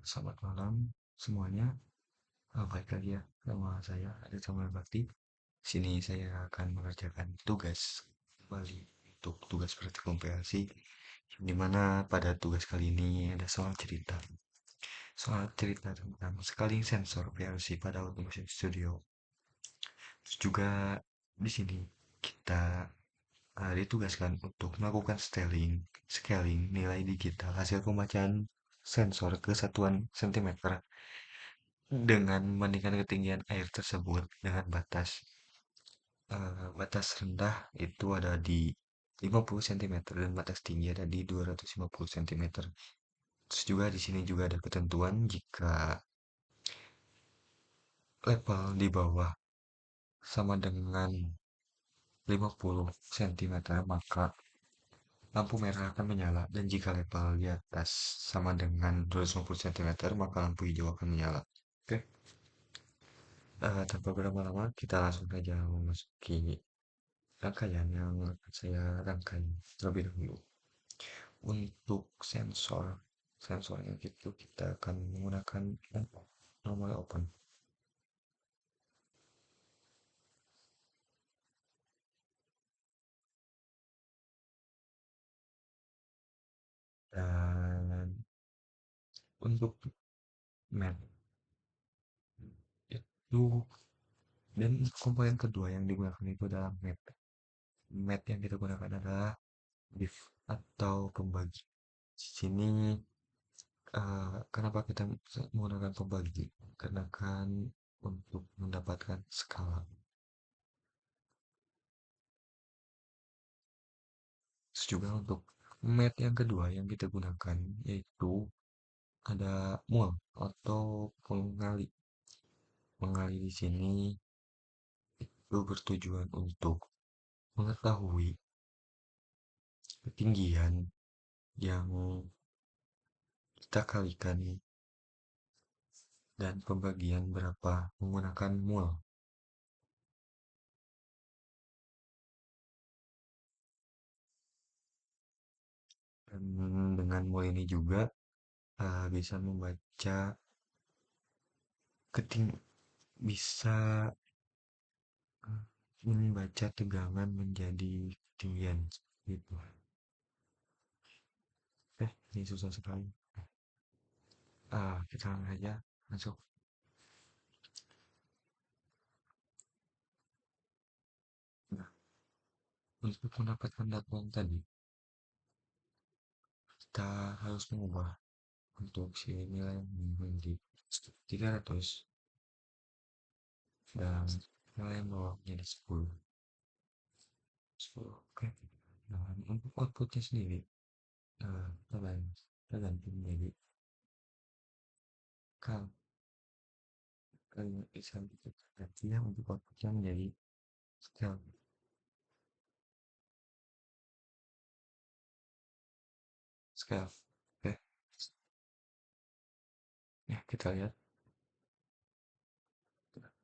Selamat malam semuanya. Balik lagi ya sama saya Adit Samuel Bakti. Sini saya akan mengerjakan tugas kembali untuk tugas praktikum PLC. Di mana pada tugas kali ini ada soal cerita tentang scaling sensor PLC pada Automation Studio. Terus juga di sini kita ditugaskan untuk melakukan scaling nilai digital hasil pembacaan sensor ke satuan sentimeter dengan membandingkan ketinggian air tersebut dengan batas rendah itu ada di 50 cm dan batas tinggi ada di 250 cm. Terus juga di sini juga ada ketentuan jika level di bawah sama dengan 50 cm maka lampu merah akan menyala, dan jika level di atas sama dengan 250 cm maka lampu hijau akan menyala. Oke. Tanpa berlama-lama kita langsung saja memasuki rangkaian yang akan saya rangkai terlebih dahulu. Untuk sensornya itu kita akan menggunakan normal open, dan untuk mat itu, dan komponen kedua yang digunakan itu adalah mat yang kita gunakan adalah div atau pembagi. Di sini kenapa kita menggunakan pembagi, karena kan untuk mendapatkan skala. Terus juga untuk mat yang kedua yang kita gunakan yaitu ada mul atau pengali. Pengali di sini itu bertujuan untuk mengetahui ketinggian yang kita kalikan dan pembagian berapa menggunakan mul. Dan dengan mul ini juga bisa membaca keting bisa membaca tegangan menjadi ketinggian gitu. Ini susah sekali. Kita langsung aja masuk. Nah, untuk mendapatkan data tadi, kita harus mengubah untuk si nilai yang menjadi 300 dan nilai yang bawah menjadi 10. Oke. Nah, untuk outputnya sendiri, kita ganti menjadi kal. Bisa kita ganti ya untuk outputnya menjadi scale. Scale. Oke. Ya, kita lihat.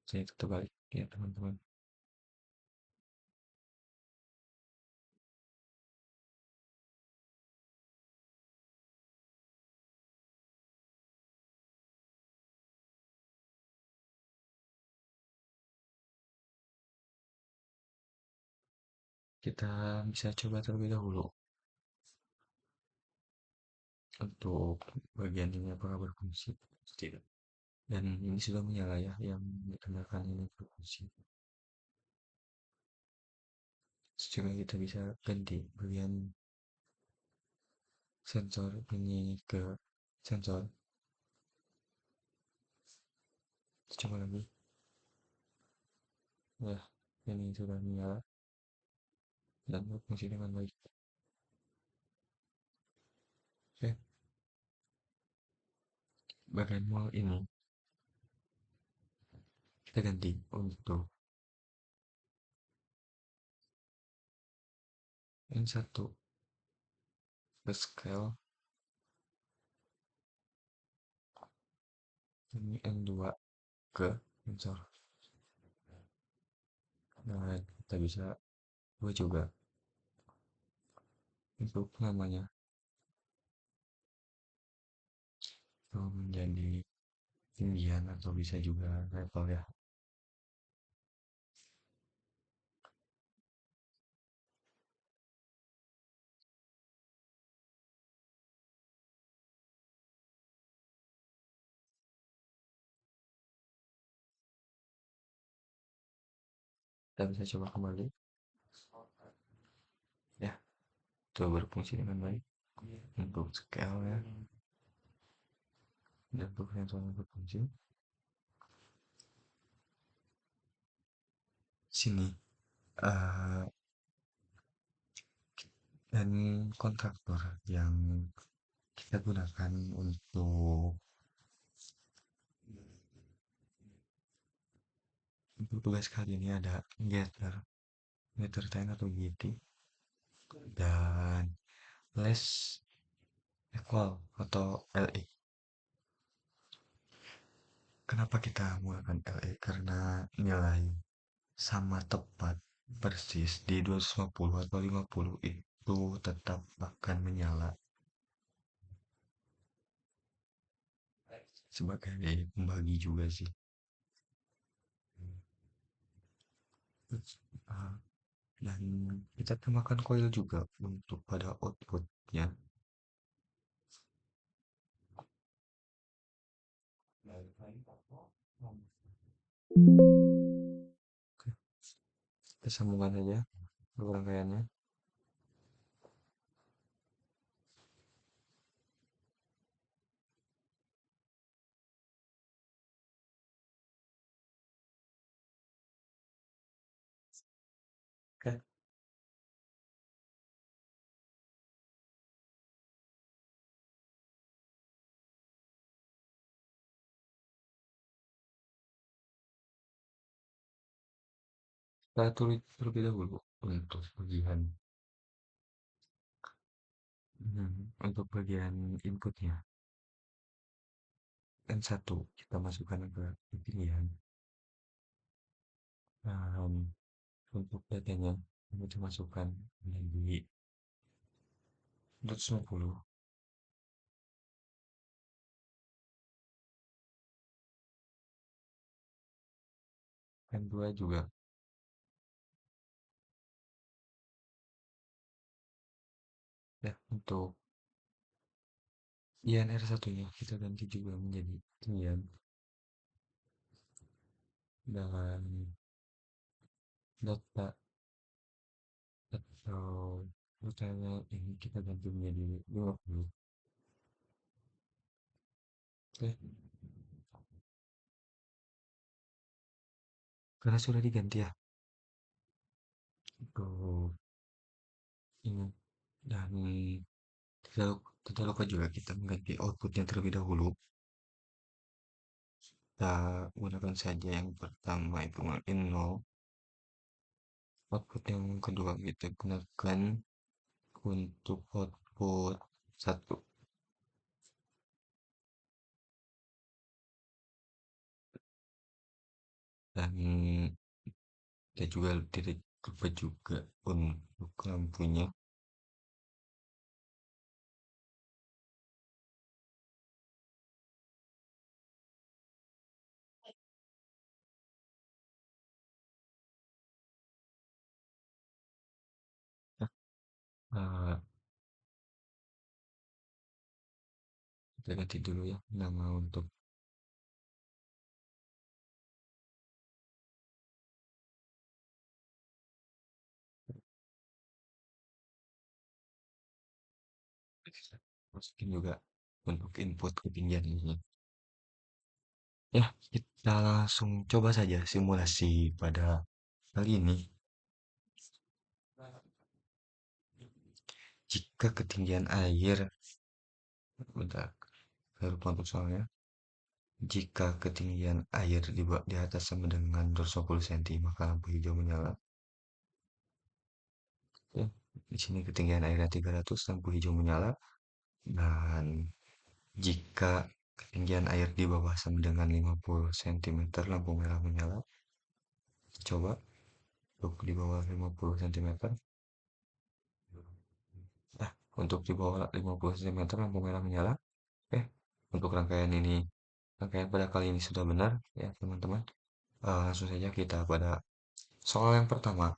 Saya terbalik ya teman-teman. Kita bisa coba terlebih dahulu untuk bagian ini apakah berfungsi atau tidak. Dan ini sudah menyala ya, yang ditambahkan ini berfungsi. Terus juga kita bisa ganti bagian sensor ini ke sensor. Coba lagi. Ya, ini sudah menyala dan berfungsi dengan baik. Oke, bagian mall ini kita ganti untuk yang satu ke scale, ini yang dua ke sensor. Nah, kita bisa buat juga untuk namanya. itu menjadi ketinggian atau bisa juga level ya. Kita bisa coba kembali ya, itu berfungsi dengan baik untuk scale ya, dan untuk sensornya berfungsi. Sini eh, dan kontraktor yang kita gunakan untuk tugas kali ini ada getter, getter time atau GT, dan less equal atau LE. Kenapa kita menggunakan LE? Karena nilai sama tepat persis di 250 atau 50 itu tetap akan menyala sebagai pembagi juga sih. Ah, dan kita tambahkan coil juga untuk pada outputnya. Oke, kita sambungkan saja rangkaiannya. Oke, kita tulis terlebih dahulu untuk bagian untuk bagian inputnya. N satu kita masukkan ke ketinggian. Dan untuk datanya kita masukkan menjadi 250. N2 juga ya. Untuk INR satunya kita ganti juga menjadi ketinggian, dan data atau datanya ini kita ganti menjadi 50. Oke, karena sudah diganti ya untuk ini, dan tidak lupa juga kita mengganti outputnya terlebih dahulu. Kita gunakan saja yang pertama itu in 0, output yang kedua kita gunakan untuk output 1, dan kita juga tidak lupa juga untuk lampunya. Nah, kita ganti dulu ya nama untuk masukin juga untuk input ketinggian ini. Ya, kita langsung coba saja simulasi pada kali ini. Jika ketinggian air, bentar, saya lupa untuk soalnya. Jika ketinggian air di atas sama dengan 250 cm, maka lampu hijau menyala. Ya, di sini ketinggian airnya 300, lampu hijau menyala. Dan jika ketinggian air di bawah sama dengan 50 cm, lampu merah menyala. Coba untuk di bawah 50 cm. Nah, untuk di bawah 50 cm lampu merah menyala. Eh, untuk rangkaian pada kali ini sudah benar ya teman-teman. Langsung saja kita pada soal yang pertama.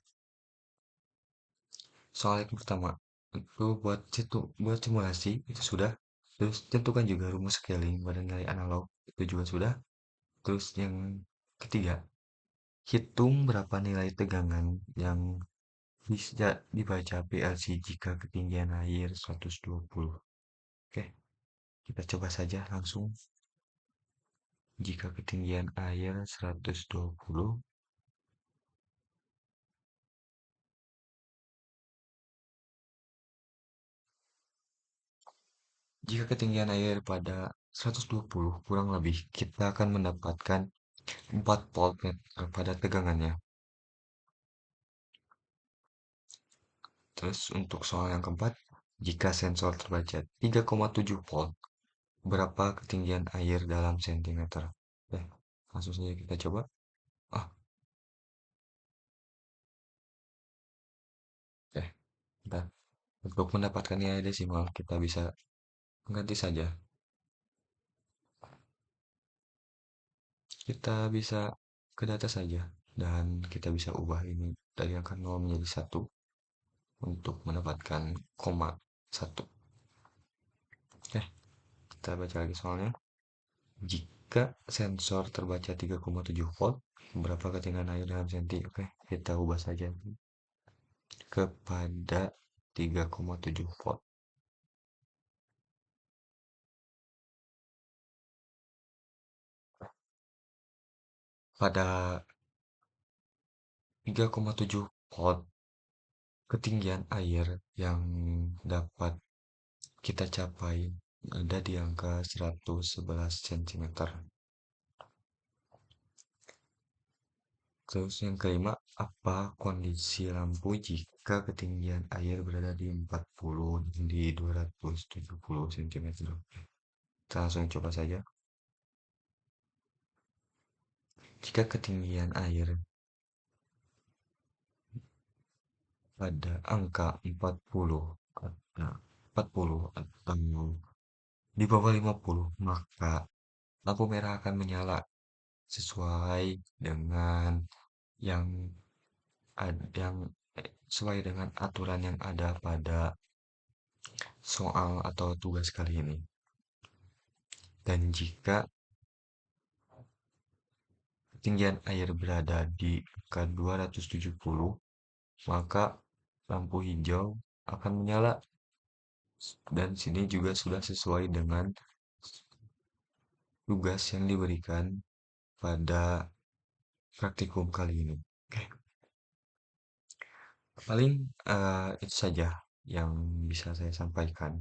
Soal yang pertama itu buat simulasi itu sudah. Terus tentukan juga rumus scaling pada nilai analog itu juga sudah. Terus yang ketiga, hitung berapa nilai tegangan yang bisa dibaca PLC jika ketinggian air 120. Oke, kita coba saja langsung. Jika ketinggian air 120, jika ketinggian air pada 120 kurang lebih, kita akan mendapatkan 4 voltmeter pada tegangannya. Terus untuk soal yang keempat, jika sensor terbaca 3,7 volt, berapa ketinggian air dalam sentimeter? Oke, langsung saja kita coba. Ah, oke. Bentar. Untuk mendapatkan nilai desimal, kita bisa mengganti saja. Kita bisa ke data saja, dan kita bisa ubah ini dari angka 0 menjadi 1 untuk mendapatkan koma 1. Oke, kita baca lagi soalnya. Jika sensor terbaca 3,7 volt, berapa ketinggian air dalam senti? Oke, kita ubah saja kepada 3,7 volt. Pada 3,7 volt, ketinggian air yang dapat kita capai ada di angka 111 cm. Terus yang kelima, apa kondisi lampu jika ketinggian air berada di 40 dan di 270 cm? Kita langsung coba saja. Jika ketinggian air pada angka 40 atau 40 atau di bawah 50, maka lampu merah akan menyala sesuai dengan yang yang sesuai dengan aturan yang ada pada soal atau tugas kali ini. Dan jika ketinggian air berada di angka 270, maka lampu hijau akan menyala. Dan sini juga sudah sesuai dengan tugas yang diberikan pada praktikum kali ini. Oke, paling itu saja yang bisa saya sampaikan.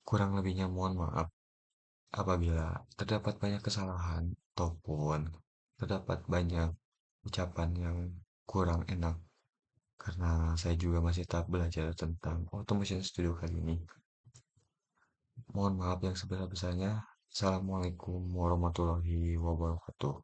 Kurang lebihnya mohon maaf apabila terdapat banyak kesalahan ataupun terdapat banyak ucapan yang kurang enak karena saya juga masih tahap belajar tentang Automation Studio kali ini. Mohon maaf yang sebesar-besarnya. Assalamualaikum warahmatullahi wabarakatuh.